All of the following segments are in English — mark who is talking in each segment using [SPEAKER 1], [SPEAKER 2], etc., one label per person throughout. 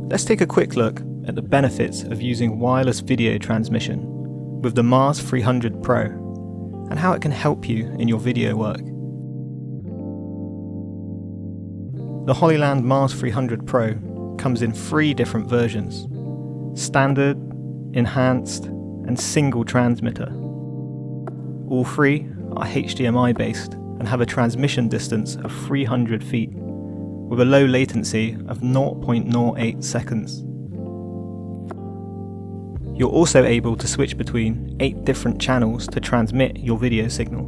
[SPEAKER 1] Let's take a quick look at the benefits of using wireless video transmission with the Mars 300 Pro and how it can help you in your video work. The Hollyland Mars 300 Pro comes in 3 different versions: standard, enhanced, and single transmitter. All 3 are HDMI based and have a transmission distance of 300 feet with a low latency of 0.08 seconds. You're also able to switch between 8 different channels to transmit your video signal.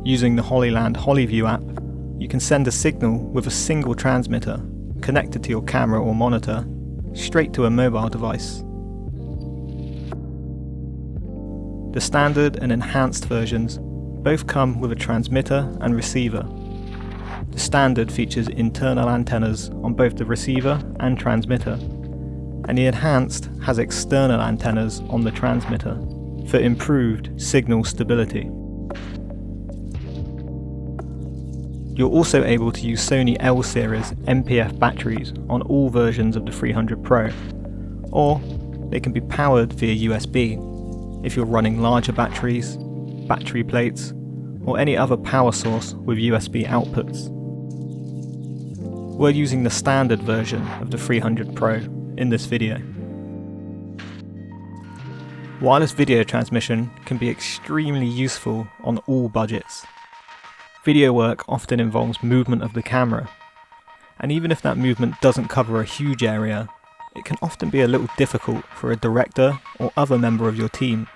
[SPEAKER 1] Using the Hollyland HollyView app, you can send a signal with a single transmitter connected to your camera or monitor straight to a mobile device. The standard and enhanced versions both come with a transmitter and receiver. The standard features internal antennas on both the receiver and transmitter, and the enhanced has external antennas on the transmitter for improved signal stability. You're also able to use Sony L-series MPF batteries on all versions of the 300 Pro, or they can be powered via USB if you're running larger batteries, battery plates, or any other power source with USB outputs. We're using the standard version of the 300 Pro in this video. Wireless video transmission can be extremely useful on all budgets. Video work often involves movement of the camera, and even if that movement doesn't cover a huge area, it can often be a little difficult for a director or other member of your team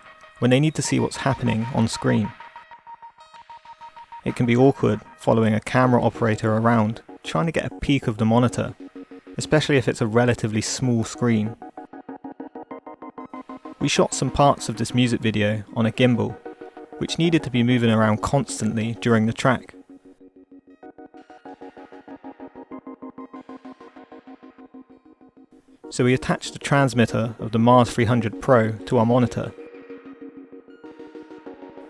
[SPEAKER 1] when they need to see what's happening on screen. It can be awkward following a camera operator around trying to get a peek of the monitor, especially if it's a relatively small screen. We shot some parts of this music video on a gimbal, which needed to be moving around constantly during the track. So we attached the transmitter of the Mars 300 Pro to our monitor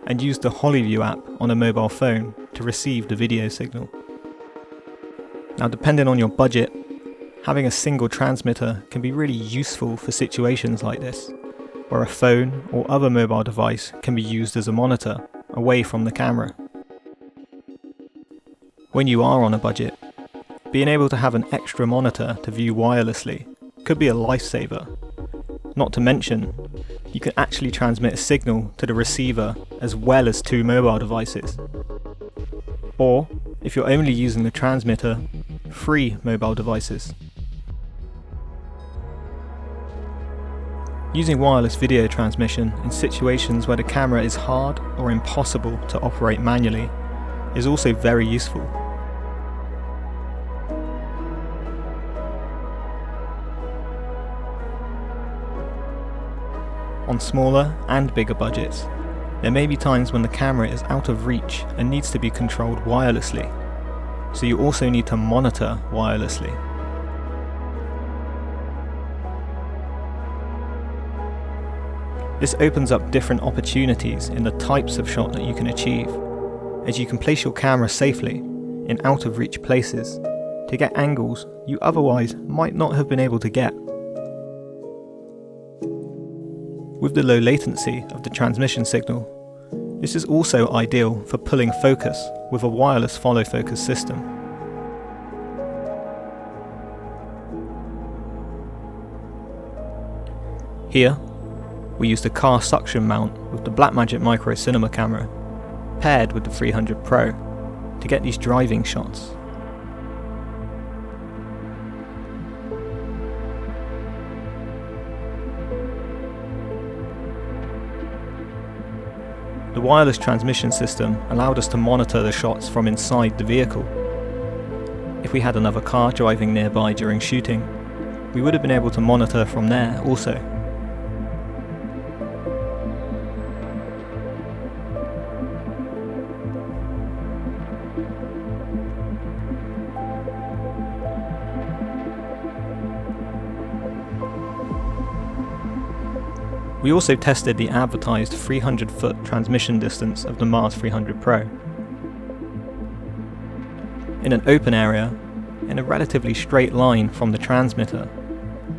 [SPEAKER 1] and used the HollyView app on a mobile phone to receive the video signal. Now, depending on your budget, having a single transmitter can be really useful for situations like this, where a phone or other mobile device can be used as a monitor away from the camera. When you are on a budget, being able to have an extra monitor to view wirelessly could be a lifesaver. Not to mention, you can actually transmit a signal to the receiver as well as 2 mobile devices. Or, if you're only using the transmitter, 3 mobile devices. Using wireless video transmission in situations where the camera is hard or impossible to operate manually is also very useful. On smaller and bigger budgets, there may be times when the camera is out of reach and needs to be controlled wirelessly, so you also need to monitor wirelessly. This opens up different opportunities in the types of shot that you can achieve, as you can place your camera safely in out of reach places to get angles you otherwise might not have been able to get. With the low latency of the transmission signal, this is also ideal for pulling focus with a wireless follow focus system. Here, we used a car suction mount with the Blackmagic micro cinema camera, paired with the 300 Pro, to get these driving shots. The wireless transmission system allowed us to monitor the shots from inside the vehicle. If we had another car driving nearby during shooting, we would have been able to monitor from there also. We also tested the advertised 300-foot transmission distance of the Mars 300 Pro. In an open area, in a relatively straight line from the transmitter,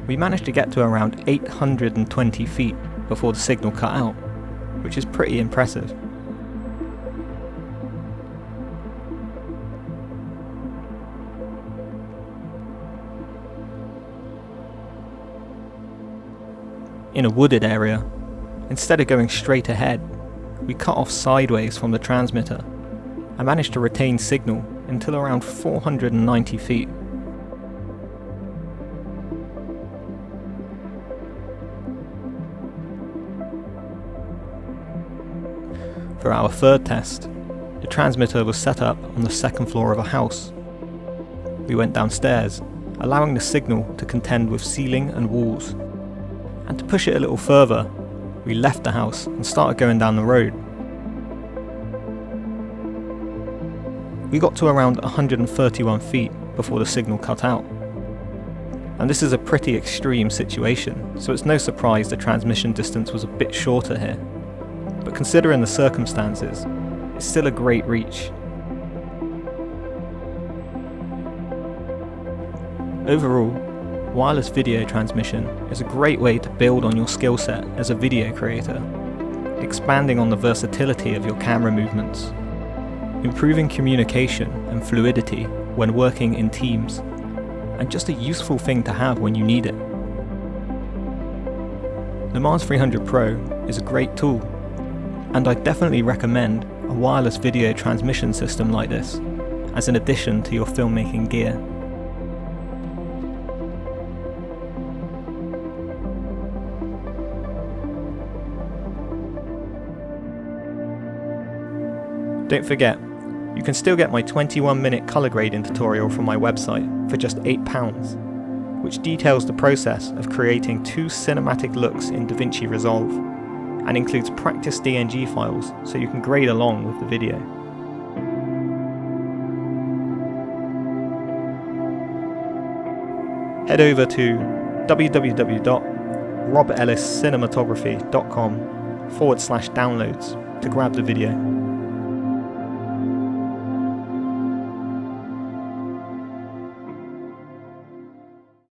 [SPEAKER 1] we managed to get to around 820 feet before the signal cut out, which is pretty impressive. In a wooded area, instead of going straight ahead, we cut off sideways from the transmitter and managed to retain signal until around 490 feet. For our third test, the transmitter was set up on the second floor of a house. We went downstairs, allowing the signal to contend with ceiling and walls. And to push it a little further, we left the house and started going down the road. We got to around 131 feet before the signal cut out. And this is a pretty extreme situation, so it's no surprise the transmission distance was a bit shorter here. But considering the circumstances, it's still a great reach. Overall, wireless video transmission is a great way to build on your skill set as a video creator, expanding on the versatility of your camera movements, improving communication and fluidity when working in teams, and just a useful thing to have when you need it. The Mars 300 Pro is a great tool, and I definitely recommend a wireless video transmission system like this as an addition to your filmmaking gear. Don't forget, you can still get my 21-minute colour grading tutorial from my website for just £8, which details the process of creating 2 cinematic looks in DaVinci Resolve, and includes practice DNG files so you can grade along with the video. Head over to www.robelliscinematography.com/downloads to grab the video.